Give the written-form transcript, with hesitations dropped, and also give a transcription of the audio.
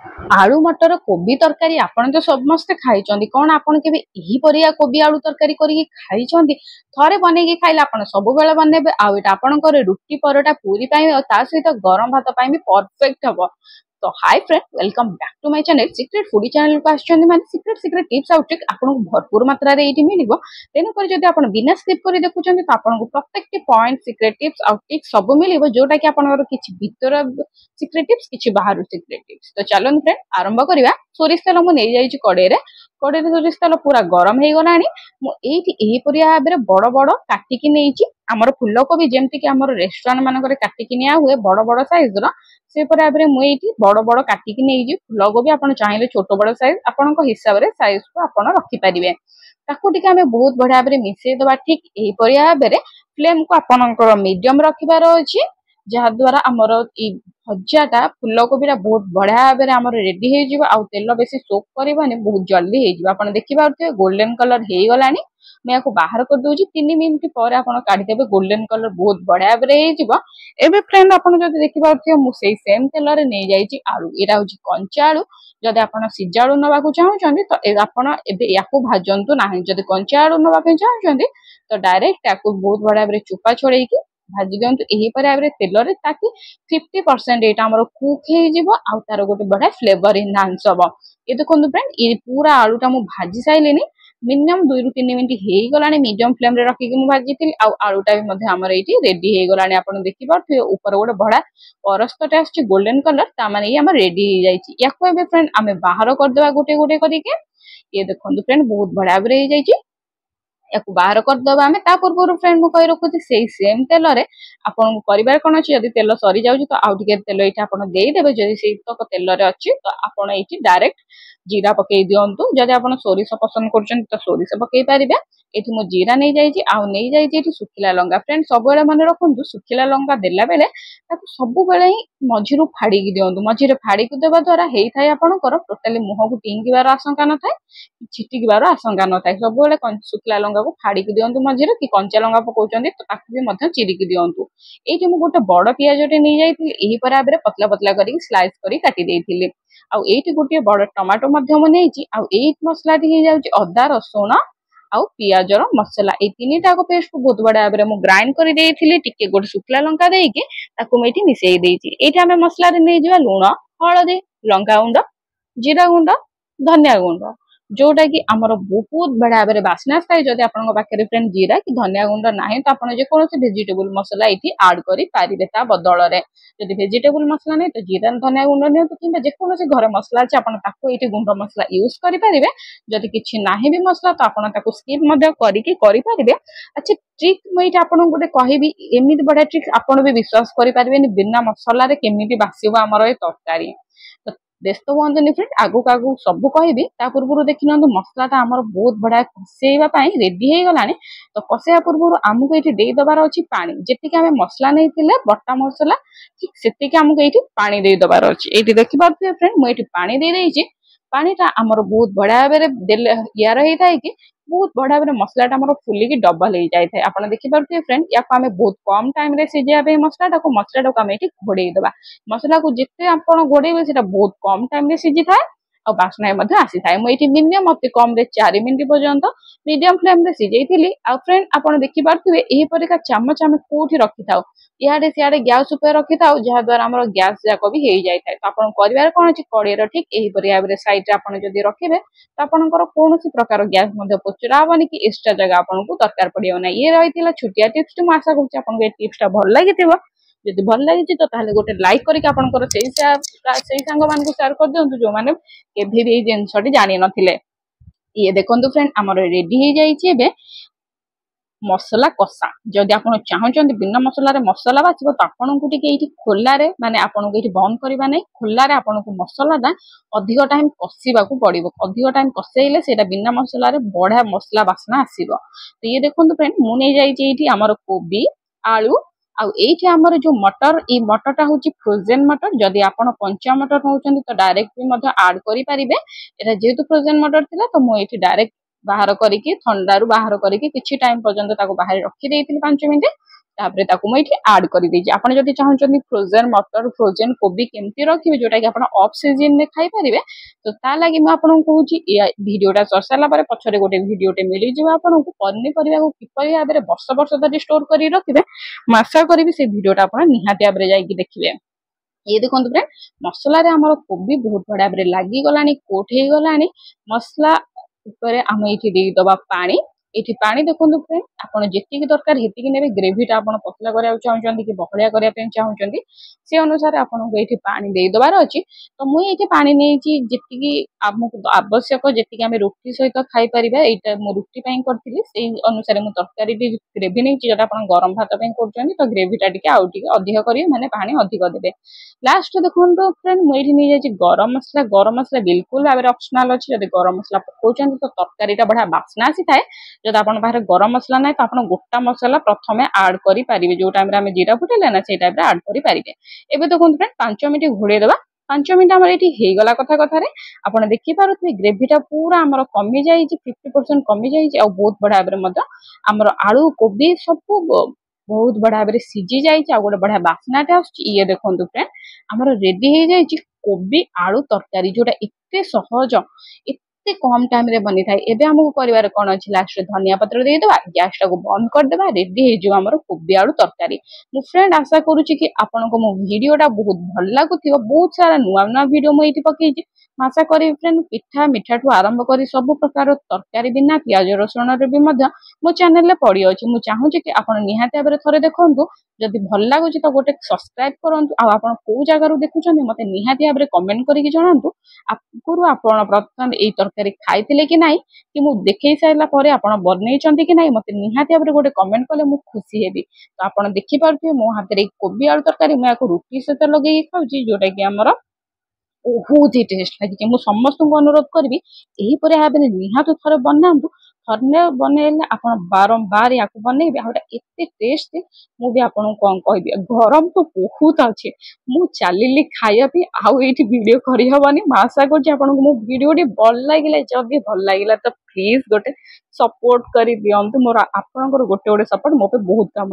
आलू मटर कोबी तरकारी आपण तो समस्ते खाइचंदी कोन आपण केबे एही परिया कोबी आलू तरकारी करी खाइचंदी थरे बनेकी खाइले आपण सब बेले बनेबे आ एटा आपनकर रुटी परोटा पूरी पाई ता सहित गरम भात पाई भी परफेक्ट हबो। तो hi friend welcome back to my channel secret foodie channel को आछन माने सीक्रेट सीक्रेट टिप्स आउट ट्रिक आपन को भरपूर मात्रा रे एटी मिलिबो। तेनु कर जदि आपन बिना स्किप करी देखुचंदी तो आपन को प्रत्येक पॉइंट सीक्रेट टिप्स आउट ट्रिक सब मिलिबो जोटा कि आपन किछि भीतर सीक्रेट टिप्स किछि बाहर सीक्रेट टिप्स। तो चलन फ्रेंड आरंभ करिवा। सोरिष तेल मु नै जाईछि कड़े सोरिष तेल पूरा गरम हे गलानी मु एठी एही परिया भाबरे बड़ बड़ काटिकी नेइछि हमर फुलकोबी जेमति कि हमर रेस्टोरेंट मानकरे काटिकी निया हुए बड़ बड़ साइज रो से पर भाबरे मु एठी बड़ बड़ काटिकी नेइछि फुलकोबी आपण चाहिले छोट बड़ साइज आपण को हिसाब रे साइज को आपण रखि परिबे। ताकू टिके हमें बहुत बढ़िया भाबरे मिसै दबा ठीक एही परिया भाबरे फ्लेम को आपनकर मीडियम रखिबार अछि जहा द्वारा हमर ई भजाटा फुलकोबीटा बहुत बढ़िया भाबरे हमर रेडी हे जिवो आ तेल बेसी सोक करबानी बहुत जल्दी हे जिवो। आपण देखि पाउथे गोल्डन कलर हे गलानी मैं याको बाहर कर दोजी 3 मिनिट पर आपण काढी देबे गोल्डन कलर बहुत बढ़िया भाबरे हे जिवो। एबे फ्रेंड आपण जदि देखि पाउथे मु सेही सेम तेल रे नै जाईची आलू एरा होची कंचा आलू जदि आपण सिजा आलू नबा को चाहउछंदी तो आपण एबे याको भाजंतु नाही जदि कंचा आलू नबा पे चाहउछंदी तो डायरेक्ट याको बहुत बढ़िया भाबरे चुपा छोड़ेकी भाजी दियंतु एही पर आबरे तेल रे ताकि 50% एटा हमर कुक हे जिवो आ तार गोटे बढ़िया फ्लेवर एनहांस हबो। ए देखंतु फ्रेंड ए पूरा आलूटा मु भाजी साइलेनी मिनिमम 2 रु 3 मिनिट हे गलानी मीडियम फ्लेम रे रखी कि मु भाजीतिली आ आलूटा भी मध्ये हमर एठी रेडी हे गलानी आपण देखि पाथि ऊपर गोटे बढ़िया परस्तटे आछि गोल्डन कलर ता माने हमर रेडी हे जाईची। याको एबे फ्रेंड हमें बाहर कर देबा गोटे गोटे करी के ये देखंतु फ्रेंड बहुत बढ़िया बरे हे जाईची याकू बाहर कर दबा हमें ता पूर्व फ्रेंड मु कहि रखुची सेही सेम तेल रे आपन परिवार कोन अछि यदि तेल सरी जाउची तो आउ टिके तेल एटा आपन देई देबे जदि सेही तक तेल रे अछि तो आपन एठी डायरेक्ट जीरा पकई दियंतु जदि आपन सोरिष पसंद करछन तो सोरिष पकई पारिबे। एठी मु जीरा नै जाईची आउ नै जाईची एठी सुखिला लंगा फ्रेंड सब बेले मन रखंतु सुखिला लंगा देला बेले ताकू सब बेले ही मझिरु फाड़ी कि दियंतु मझिरे फाड़ी कि देबा द्वारा हेई थाय आपनकर टोटली मुह को टिंगिबार आशंका न थाय छिटिकिबार आशंका न थाय सब बेले सुखिला लंगा को फाड़ी कि दियंतु मझिरे कि कंचा लंगा पकोचंदी तो ताकू भी मध्य चिरी कि दियंतु। एठी मु गोटे बड़ पियाजटे नै जाईथिली एही पर आबरे पतला पतला करी स्लाइस करी काटी देइथिली आउ एठी गोटे बड़ टमाटो मध्य म नेइची आउ एही मसलाटी हे जाउची अदा रसुण आउ पियाजर मसला ए तीनिटा को पेस्ट को बहुत बड़ा भाबरे मु ग्राइंड करी देइथिली टिके गोटे सुखला लंका देइके ताकू मैं एठी मिसेई देइची। एठी हमें मसला रे नै जिवा लूण हळदी लंका गुंड जीरा गुंड धनिया गुंड जोटा कि हमर बहुत बड़ा भाबरे बास्ना थाए जदि आपन पाखे फ्रेंड जीरा कि धनिया गुंड नाही तो आपन जे कोनोसी वेजिटेबल मसला एठी ऐड करी पारिबे ता बदल रे जदि वेजिटेबल मसला नै तो जीरा धनिया गुंड नै तो किबा जे कोनोसी घरे मसला अछि आपन ताको एठी गुंड मसला यूज करि पारिबे। जदि किछि नाही भी मसला तो आपन ताको स्किप मध्य करी कि करि पारिबे। अच्छा ट्रिक मैं एठी आपन गोटे कहिबी एमिति बडा ट्रिक आपन भी विश्वास करि पारिबेनी बिना मसला रे केमिति बासिबो हमर ए तरकारी तो व्यस्त हुअन्तुनि फ्रेंड आगु आगु सब कहबी ता पूर्व देखिनंतु मसलाटा हमर बहुत बड़ा कसेइबा पई रेडी हे गलानी तो कसेया पूर्व हमको एठी देई दबार अछि पानी जेति कि हमें मसला नै थिले बट्टा मसला ठीक सेति कि हमको एठी पानी देई दबार अछि। एठी देखि पाथि फ्रेंड मु एठी पानी देई देइछि पानीटा हमर बहुत बड़ा बेरे देले यार हे थाए कि बहुत बड़ा बेरे मसलाटा हमर फुली कि डबल हे जाय थाए आपण देखि पाथि फ्रेंड याको हमें बहुत कम टाइम रे सिजिया बे मसलाटा को हमें एठी घोड़ेई दबा मसला को जिते आपण घोड़ेबे सेटा बहुत कम टाइम रे सिजि थाए और बास्ना मध्य आसी थाए। मु एठी मिनिमम अति कम रे 4 मिनिट पर्यंत मीडियम फ्लेम रे सिजेइथिली आ फ्रेंड आपण देखि पारथुबे एही परिका चामच हम कोठी रखि थाउ इहाडे सियाडे गैस ऊपर रखि थाउ जहा द्वारा हमर गैस जाको भी हेई जाय थाए तो आपण परिवार कोन अछि कड़ेर ठीक एही परिया रे साइड रे आपण जदी रखिबे तो आपनकर कोनोसी प्रकार गैस मध्य पोचरा होबनी कि एक्स्ट्रा जगह आपण को दरकार पडियो ना। ये रहितिला छुटिया टिप्स मु आशा करछि आपण को ए टिप्स ता भल लागिथिबो जदि भल लागिछि तो ताले गोटे लाइक करिक आपनकर सेही संग मान को शेयर कर दियंतु जो माने केभे भी जेंसटी जानि नथिले। ये देखंतु फ्रेंड हमर रेडी हे जाईछि एबे मसला कसा जदि आपण चाहउचंदी बिना मसला रे मसला बाचिबो तो आपण को टिके एठी खोला रे माने आपण को एठी बंद करबा नै खोला रे आपण को मसला दा अधिक टाइम कसिबा को पड़िबो अधिक टाइम कसेइले सेटा बिना मसला रे बढा मसला बासना आसीबो। तो ये देखंतु फ्रेंड मु नै जाईछि एठी हमर कोबी आलू आ एठी हमर जो मटर ई मटरटा होची फ्रोजन मटर जदि आपण कंचा मटर होउचंदी तो डायरेक्ट भी मध्य ऐड करि पारिबे एटा जेतु फ्रोजन मटर थिला तो मु एठी डायरेक्ट बाहर करिकि ठंडारू बाहर करिकि किछि टाइम पर्यंत ताको बाहर रखि देइथिलि 5 मिनिट तापरे ताकू मु एठी ऐड कर देछि। आपण जदि चाहउछन फ्रोजन मटर फ्रोजन कोबी केमती रखिबे जोटा कि आपण ऑफ सीजन में खाई परिबे तो ता लागि म आपण कहूछि वीडियोटा सर साला परे पछरे गोटे वीडियोटे मिली जिवो आपण को पन्नी परिबा को किपरि भाबरे वर्ष वर्ष धरि स्टोर करी रखिबे मासा करिबे से वीडियोटा आपण निहाती भाबरे जाई देखिबे। ये देखो फ्रेंड मसला रे हमर कोबी बहुत बड़ा भाबरे लागि गलानी कोट हे गलानी मसला ऊपर हम एठी देई दबा पानी एठी पानी देखो फ्रेंड आपण जेतिकी दरकार हेतिकी नेबे ग्रेवीटा आपण पतला करिया चाहउचंदी कि बहलिया करिया पे चाहउचंदी से अनुसार आपण को एठी पानी देई दबार अछि। तो मुई एठी पानी नेछि जेतिकी हमकु आवश्यक जेतिकी हम रोटी सहित खाई परिबा एटा मु रोटी पई करथिली सेही अनुसार मु तरकारी दी ग्रेवी नेछि जेटा आपण गरम भात पई करचंदी तो ग्रेवीटा टिके आउ टिके अधिक करिवे माने पानी अधिक देबे। लास्ट देखो फ्रेंड मुई एठी नै जाछि गरम मसला बिल्कुल भाबरे ऑप्शनल अछि जदि गरम मसला पकोचंदी तो तरकारीटा बढा बास्ना आसी थाए। जदि आपण बाहर गरम मसला नै तो आपण गोटा मसला प्रथमे ऐड करि परिबे जो टाइम रे हम जीरा फुटेले ना से टाइम रे ऐड करि परिबे। एबे देखो फ्रेंड 5 मिनिट घोड़े देबा 5 मिनिट हमर एठी हे गला कथा कथा रे आपण देखि पारुथि ग्रेवीटा पूरा हमर कमी जाई छि 50% कमी जाई छि आ बहुत बडा भाबरे मत हमर आलू कोबी सब बहुत बड़ा भाबरे सिजी जाई छि आ गोटे बडा बास्नाटा आछि। ये देखंतु फ्रेंड हमर रेडी हे जाई छि कोबी आलू तरकारी जोटा एते सहज एते कम टाइम रे बनी थाए। एबे हमहु परिवार कोन अछि लास्ट रे धनिया पत्र देई देबा गैस टा को बंद कर देबा रेडी हे जो हमर कोबी आलू तरकारी। मु फ्रेंड आशा करू छि कि आपन को मो वीडियोटा बहुत भल लागुथिबो बहुत सारा नुवा नुवा वीडियो म एठी पकेइ छि आशा करी फ्रेंड पिठा मिठा ठू आरंभ करी सब प्रकार तरकारी बिना प्याज रसुण रे भी मध्य मो चैनल रे पड़ी अछि। मु चाहू छि कि आपन निहाते भाबरे थरे देखंतु जदि भल लागु छि तो गोटे सब्सक्राइब करंतु आ आपन को जगह रु देखुछन मते निहाते भाबरे कमेंट करी कि जणांतु आपुरु आपन प्रथम एई तरकारी खाइथिले कि नाही कि मु देखै साइला परे आपन बनै चंती कि नाही मते निहाते भाबरे गोटे कमेंट कले मु खुशी हेबी। तो आपन देखि पारथि मो हाते रे कोबी आलू तरकारी मैं को रोटी सहित लगे खाउ छि जोटा कि हमर बहुत ही टेस्ट लगी मु समस्त को अनुरोध करबी एही परे भाबरे निहात थरे बनांतु थरने बनेले आपन बारंबार याको बनेबे आउटा एते टेस्ट मु भी आपन को कहबी गरम तो बहुत अछि मु चालिली खाया भी आउ एठी वीडियो करि हबनी आशा करछि आपन को मो वीडियो डी भल लागिले जदि भल लागिला तो प्लीज गोटे सपोर्ट करि दियंतु मोर आपन को गोटे गोटे सपोर्ट मो पे बहुत काम